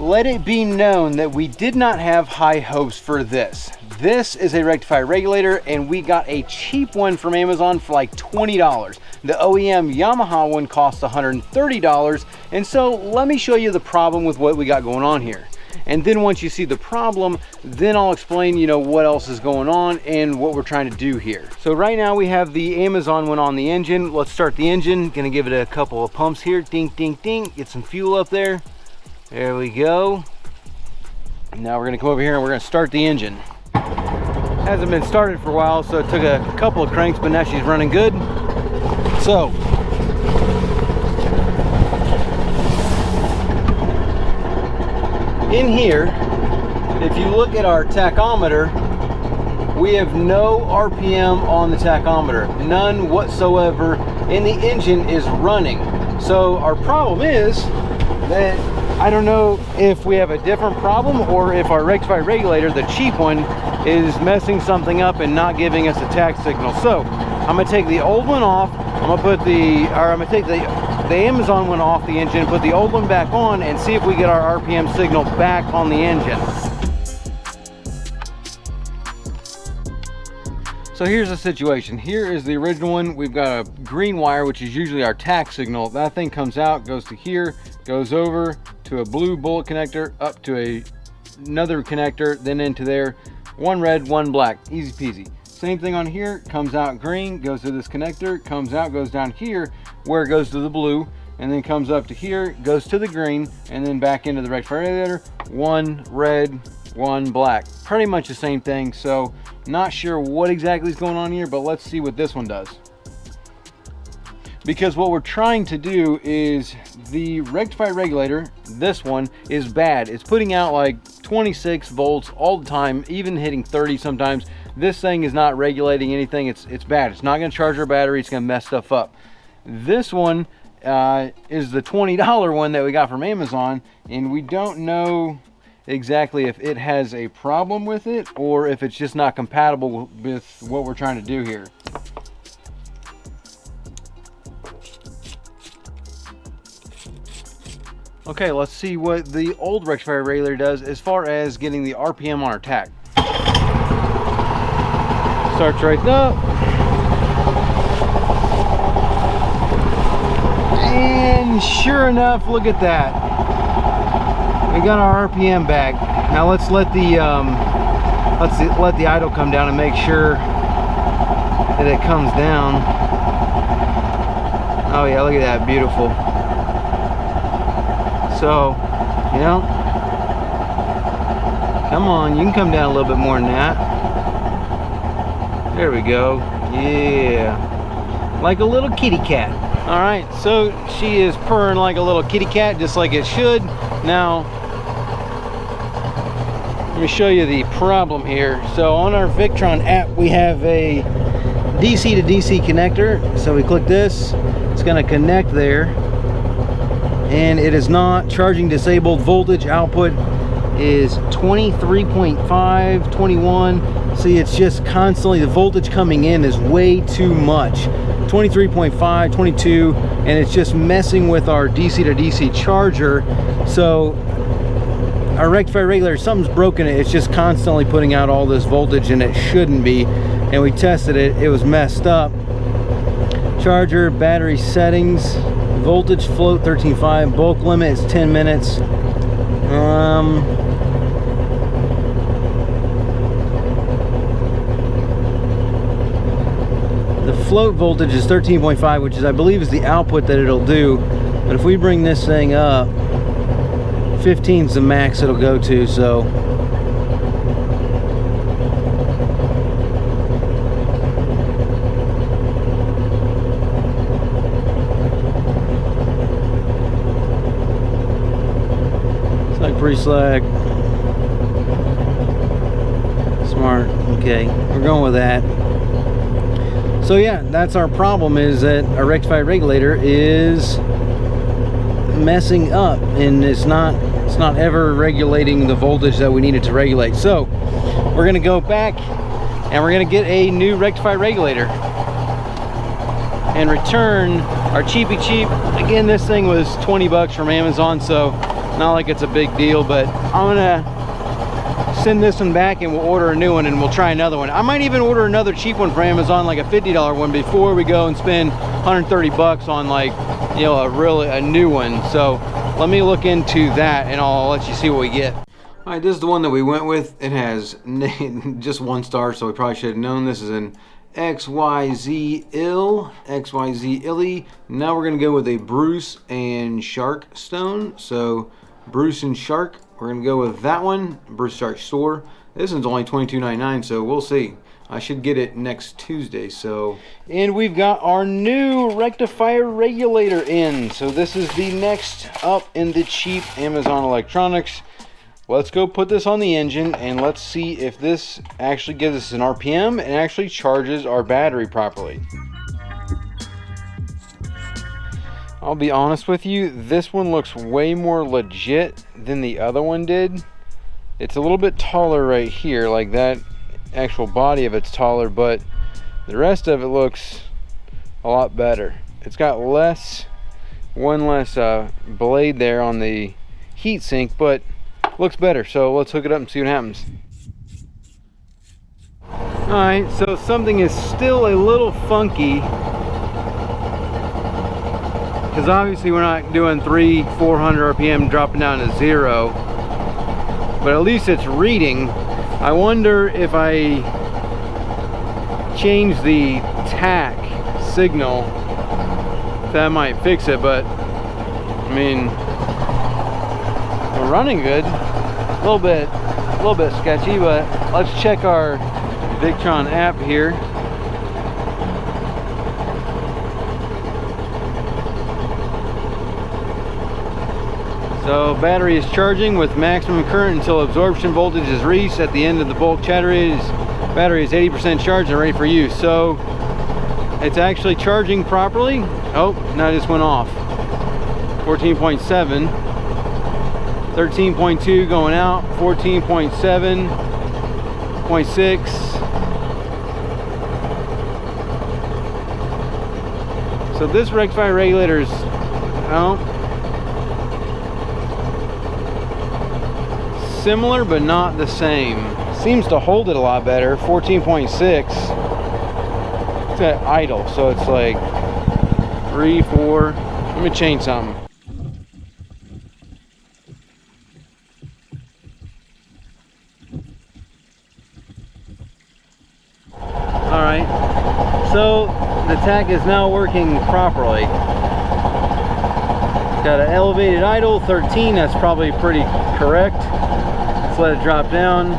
let it be known that we did not have high hopes for this. This is a rectifier regulator, and we got a cheap one from Amazon for like $20. The OEM Yamaha one costs $130, and so let me show you the problem with what we got going on here. And then once you see the problem, then I'll explain, what else is going on and what we're trying to do here. So right now we have the Amazon one on the engine. Let's start the engine. Gonna give it a couple of pumps here. Ding, ding, ding. Get some fuel up there. There we go. Now we're gonna come over here and we're gonna start the engine. Hasn't been started for a while, so it took a couple of cranks, but now she's running good. So, in here, if you look at our tachometer, we have no RPM on the tachometer, none whatsoever, and the engine is running. So our problem is that I don't know if we have a different problem or if our rectifier regulator, the cheap one, is messing something up and not giving us a tach signal. So I'm gonna take the old one off. I'm gonna take the Amazon one off the engine, put the old one back on, and see if we get our RPM signal back on the engine. So here's the situation. Here is the original one. We've got a green wire, which is usually our tach signal. That thing comes out, goes to here, goes over to a blue bullet connector, up to another connector, then into there. One red, one black, easy peasy. Same thing on here, comes out green, goes to this connector, comes out, goes down here, where it goes to the blue, and then comes up to here, goes to the green, and then back into the rectifier regulator. One red, one black. Pretty much the same thing, so not sure what exactly is going on here, but let's see what this one does. Because what we're trying to do is, the rectifier regulator, this one, is bad. It's putting out like 26 volts all the time, even hitting 30 sometimes. This thing is not regulating anything. It's bad. It's not going to charge our battery. It's going to mess stuff up. This one is the $20 one that we got from Amazon, and we don't know exactly if it has a problem with it or if it's just not compatible with what we're trying to do here. Okay, let's see what the old rectifier regulator does as far as getting the RPM on our tach. Starts right up. And sure enough, look at that. We got our RPM back. Now let's let the idle come down and make sure that it comes down. Oh yeah, look at that, beautiful. So, come on, you can come down a little bit more than that. There we go. Yeah, like a little kitty cat. All right, so she is purring like a little kitty cat, just like it should. Now, let me show you the problem here. So on our Victron app, we have a DC to DC connector. So we click this, it's gonna connect there. And it is not charging disabled. Voltage output is 23.5, 21. See, it's just constantly, the voltage coming in is way too much. 23.5, 22, and it's just messing with our DC to DC charger. So our rectifier regulator, something's broken. It's just constantly putting out all this voltage, and it shouldn't be. And we tested it, it was messed up. Charger, battery settings, voltage float 13.5, bulk limit is 10 minutes. The float voltage is 13.5, which is, I believe, is the output that it'll do. But if we bring this thing up, 15 is the max it'll go to, so pretty slack. Smart. Okay, we're going with that. So yeah, that's our problem, is that our rectifier regulator is messing up, and it's not ever regulating the voltage that we need it to regulate. So we're gonna go back and we're gonna get a new rectifier regulator and return our cheapy cheap. Again, this thing was 20 bucks from Amazon, so Not like it's a big deal, but I'm gonna send this one back and we'll order a new one and we'll try another one. I might even order another cheap one for Amazon, like a $50 one, before we go and spend 130 bucks on, like, you know, a new one. So let me look into that and I'll let you see what we get. All right, this is the one that we went with. It has just 1 star, so we probably should have known. This is an XYZ Illy. Now we're gonna go with a Bruce and Shark stone. So Bruce and Shark, we're gonna go with that one. Bruce Shark store. This one's only $22.99, so we'll see. I should get it next Tuesday. So, and we've got our new rectifier regulator in. So this is the next up in the cheap Amazon electronics. Let's go put this on the engine and let's see if this actually gives us an RPM and actually charges our battery properly. I'll be honest with you, this one looks way more legit than the other one did. It's a little bit taller right here, like that actual body of it's taller, but the rest of it looks a lot better. It's got one less blade there on the heat sink, but looks better. So let's hook it up and see what happens. Alright, so something is still a little funky, because obviously we're not doing 300-400 RPM dropping down to 0, but at least it's reading. I wonder if I change the tach signal, that might fix it. But I mean, we're running good. A little bit sketchy, but let's check our Victron app here. So battery is charging with maximum current until absorption voltage is reached. At the end of the bulk battery is 80% charged and ready for use. So it's actually charging properly. Oh, now it just went off. 14.7, 13.2 going out, 14.7, 0.6. So this rectifier regulator is, similar but not the same. Seems to hold it a lot better. 14.6. It's at idle, so it's like 3, 4. Let me change something. Alright, so the tach is now working properly. Got an elevated idle, 13, that's probably pretty correct. Let's let it drop down.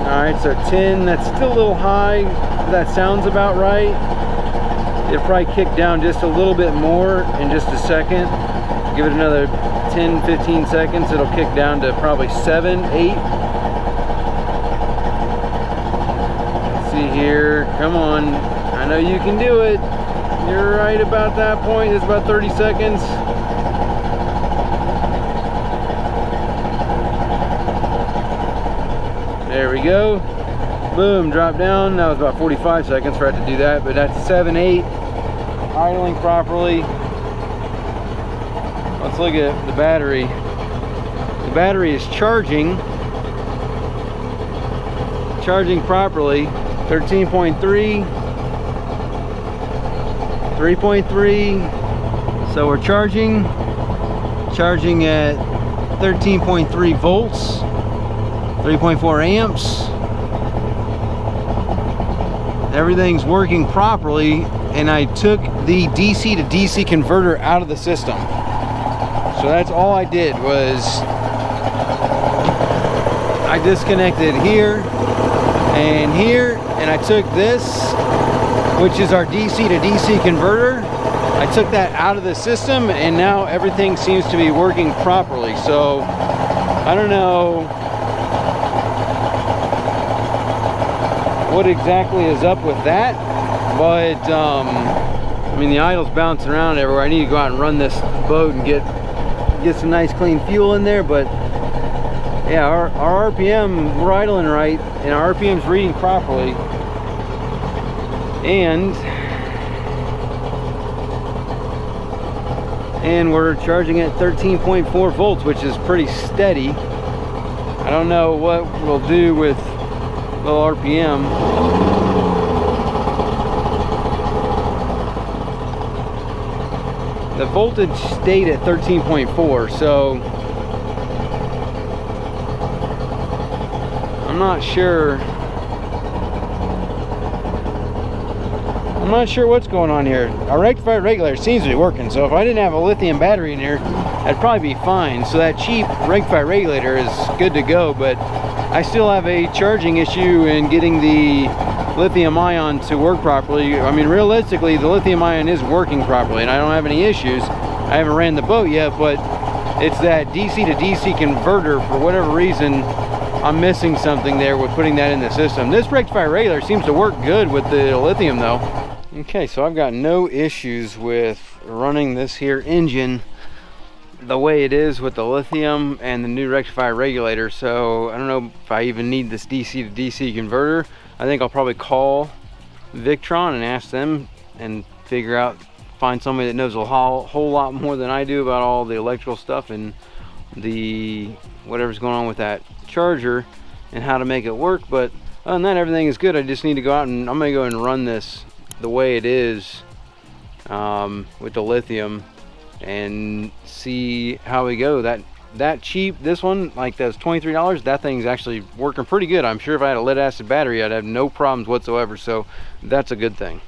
Alright, so 10, that's still a little high. That sounds about right. It'll probably kick down just a little bit more in just a second. Give it another 10-15 seconds, it'll kick down to probably 7, 8. Let's see here, come on. I know you can do it. You're right about that point. It's about 30 seconds. There we go. Boom, drop down. That was about 45 seconds for it to do that, but that's 7, 8. Idling properly. Let's look at the battery. The battery is charging properly. 13.3, 3.3. So we're charging at 13.3 volts, 3.4 amps. Everything's working properly, and I took the DC to DC converter out of the system. So that's all I did, was I disconnected here, and I took this, which is our DC to DC converter. I took that out of the system, and now everything seems to be working properly. So I don't know what exactly is up with that, but I mean, the idle's bouncing around everywhere. I need to go out and run this boat and get some nice clean fuel in there. But yeah, our RPM, we're idling right, and our RPM's reading properly. And and we're charging at 13.4 volts, which is pretty steady. I don't know what we'll do with low RPM. The voltage stayed at 13.4, so I'm not sure what's going on here. Our rectifier regulator seems to be working, so if I didn't have a lithium battery in here, that'd probably be fine. So that cheap rectifier regulator is good to go, but I still have a charging issue in getting the lithium ion to work properly. I mean, realistically, the lithium ion is working properly and I don't have any issues. I haven't ran the boat yet, but it's that DC to DC converter. For whatever reason, I'm missing something there with putting that in the system. This rectifier regulator seems to work good with the lithium though. Okay, so I've got no issues with running this here engine the way it is with the lithium and the new rectifier regulator. So I don't know if I even need this DC to DC converter. I think I'll probably call Victron and ask them and find somebody that knows a whole lot more than I do about all the electrical stuff and the whatever's going on with that charger and how to make it work. But other than that, everything is good. I just need to go out and I'm gonna go and run this the way it is with the lithium and see how we go. That cheap, this one, like that's $23, that thing's actually working pretty good. I'm sure if I had a lead acid battery, I'd have no problems whatsoever, so that's a good thing.